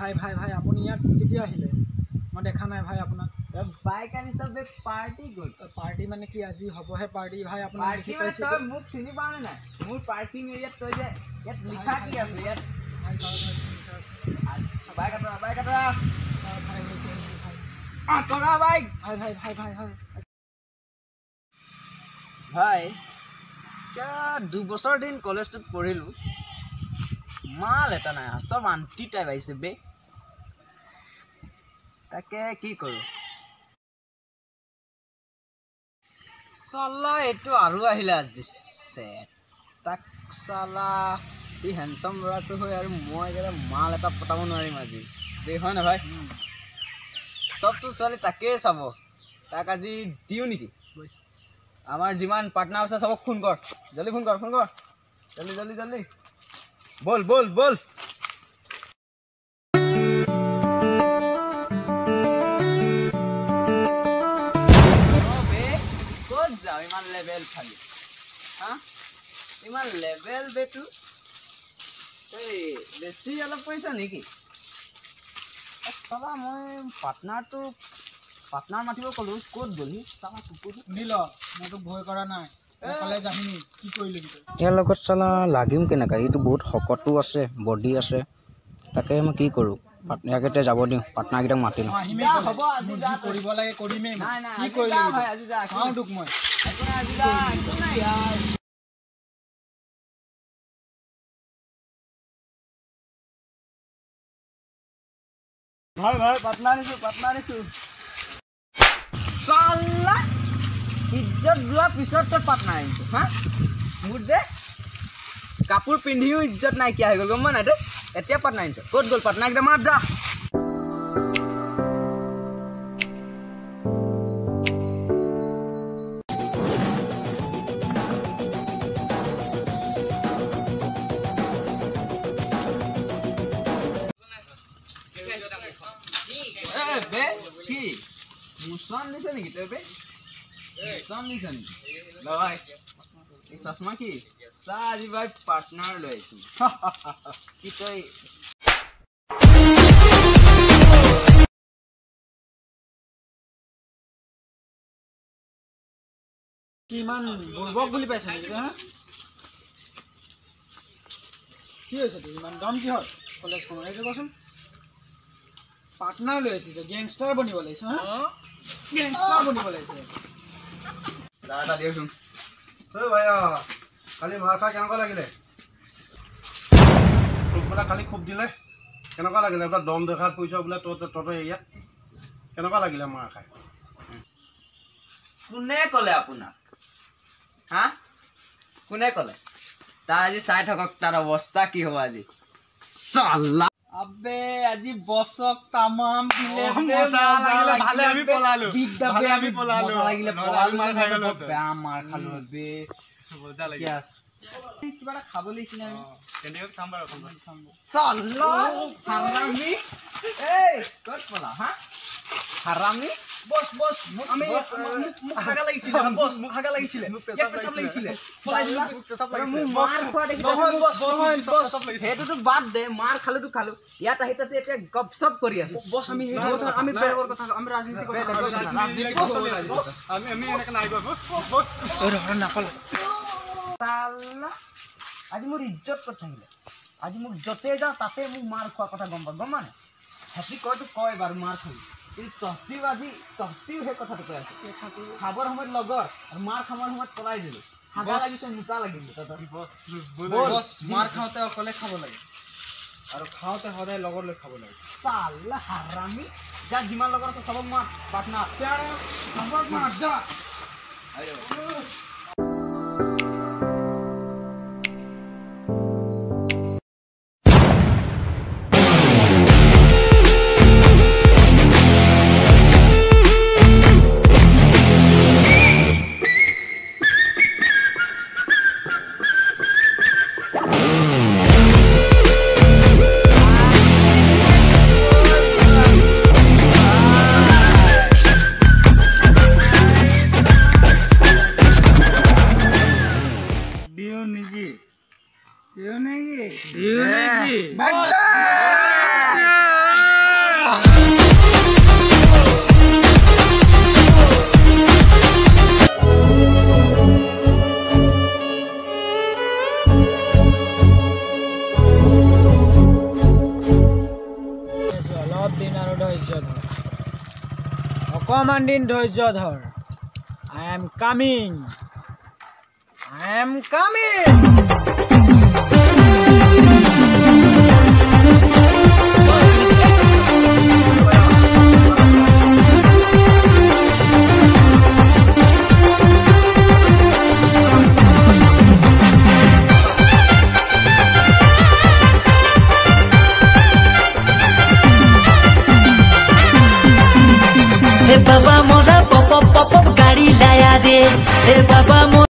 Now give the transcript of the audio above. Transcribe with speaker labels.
Speaker 1: ভাই ভাই ভাই আপুনি ইয়াত কেতিয়া আহিলে মই দেখা নাই ভাই আপোনাক
Speaker 2: বাইক আনি সবে পাৰ্টি গ'ল
Speaker 1: পাৰ্টি মানে কি আজি হ'বহে পাৰ্টি ভাই আপোনাক দেখি পাইছো
Speaker 2: তই মোক চিনি পাও নে নাই মোৰ পাৰ্কিং এৰিয়াত তই যে ইয়াত লিখা কি আছে ইয়াত
Speaker 1: ভাই লিখা আছে
Speaker 2: বাইক আতৰা
Speaker 1: ভাই হৈছে ভাই
Speaker 2: আতৰা বাইক
Speaker 1: ভাই ভাই ভাই ভাই ভাই
Speaker 2: ভাই क्या 2 বছৰ দিন কলেজত পঢ়িলো মাল এটা নাই সব আন্টি টাইপ আইছে বে তাকে কি কৰো সালা এটো আৰু আহিলা আজি সেট তাক সালা ই হ্যান্ডসাম লৰাটো হয় আৰু মই একেটা মাল এটা পটাব নোৱাৰিম আজি বে হয় না ভাই সবটো সালি তাকে চাব তাক আজি দিও নেকি আমার জিমান পার্টনার আছে সবক ফোন কর জলদি ফোন কর জলদি জলদি জলদি বল বল বল বে কোন যাও ইমান লেভেল খালি হ্যাঁ ইমান লেভেল বেটু এই বেশি অলপ পয়সা নেকি সালা মই পার্টনার মাতিব কলো কোত গলি সালা কুকুৰ
Speaker 1: শুনিল মইতো ভয় কৰা নাই কলেজ আহিনি কি কৰিলি
Speaker 3: ইয়াৰ লগত চালা লাগিম কেনেকা এইটো বহুত শকতো আছে বডি আছে তাকে মই কি কৰোঁ ইয়াকে যাব দিওঁ পাৰ্টনাৰকেইটাক মাতি লওঁ
Speaker 1: হ'ব আজি যা কৰিব লাগে কৰিমেই কি কৰিলি
Speaker 2: ভাই আজি যা
Speaker 1: চাওঁ তোক মই
Speaker 2: আজি যা একো নাই यार
Speaker 1: ভাই ভাই পাৰ্টনাৰ নিছো
Speaker 2: সালা ইজ্জত যোৱা পিছত তই পাৰ্টনাৰ আনিছ হা মোৰ যে কাপোৰ পিন্ধিও ইজ্জত নাইকিয়া হৈ গ'ল গম নাই তই এতিয়া পাৰ্টনাৰ আনিছ ক'ত গ'ল পাৰ্টনাৰ কেইটা মাত যা বে কি মুছন দিছে নেকি তই বে মুছন দিছে নেকি ভাই এই চশমা কি চা আজি ভাই পাৰ্টনাৰ লৈ আহিছো কি তই
Speaker 1: কিমান বুৰ্বক বুলি পাইছ নেকি হা কি হৈছে তোৰ ইমান দম কিহত কলেজখনৰ এইটো কচোন পাৰ্টনাৰ লৈ আহিছিল গেংষ্টাৰ বনিব লাগিছে হা গেংষ্টাৰ বনিব লাগিছে
Speaker 2: চা এটা দিয়কচোন
Speaker 4: ঐ ভাইয়া কালি মাৰ খাই কেনেকুৱা লাগিলে তোকবেলা কালি খুব দিলে কেনেকুৱা লাগিলে এটা দম দেখাত পৰিছ বোলে তহঁতৰ এৰিয়াত কেনেকুৱা লাগিলে মাৰ খাই
Speaker 2: কোনে ক'লে আপোনাক হা কোনে ক'লে তাৰ আজি চাই থাকক তাৰ অৱস্থা কি হ'ব আজি সালা
Speaker 1: আবে আজি বছক তামাম দিলে
Speaker 4: মজা লাগিলে ভালে আমি পলালো
Speaker 1: ভালে আমি পলালো
Speaker 4: মজা লাগিলে পলালো মাৰ খাই গলো
Speaker 1: বেয়া মাৰ খালো বে
Speaker 4: মজা লাগিল
Speaker 1: ইয়াস কিবা এটা খাব লাগিছিল আমি
Speaker 4: কেন্দ্ৰীয় খাম বাৰু
Speaker 2: সালা হাৰামি এই ক'ত পলা হা হাৰামি
Speaker 5: বস বস আমি মুখ হাগা লাগিছিল বস মুখ হাগা লাগিছিল এক পেছাব লাগিছিল পলাই দিলো
Speaker 2: মোৰ মাৰ খোৱা দেখি
Speaker 5: নহয় বস
Speaker 2: হেতুটো বাদ দে মাৰ খালুটো খালু ইয়াত আহি তাতে এতিয়া গপসপ কৰি আছে
Speaker 5: বস আমি আমি বেলেগৰ কথা আমি ৰাজনীতি কথা
Speaker 4: আমি এনেকৈ নাই গৈ বস বস
Speaker 1: ওই ৰহন নাকল
Speaker 2: সালা আজি মোৰ ইজ্জত ক'ত থাকিলে আজি মোক যতে যাওঁ তাতে মোক মাৰ খোৱা কথা গম মানে হেপি কয়তো কয় বাৰু মাৰ খালি কিন্তু তহতিও সেই কথাটো কৈ আছে খাবৰ সময়ত লগৰ আৰু মাৰ খাবৰ সময়ত পলাই দিলো হাগা লাগিছে মোটা লাগিছে
Speaker 5: বস মাৰ খাওঁতে অকলে খাব লাগে আৰু খাওঁতে সদায় লগৰ লৈ খাব লাগে
Speaker 2: সালা হাৰামি যাৰ যিমান লগৰ আছে চবক মাৰ পাৰ্টনাৰ
Speaker 5: খাবক মাৰ যা
Speaker 1: দিন আৰু ধৈৰ্য ধৰ অকণমান দিন ধৈৰ্য ধৰ আই এম কামিং
Speaker 6: बाबा मोरा पप पप गाड़ी लाया रे बाबा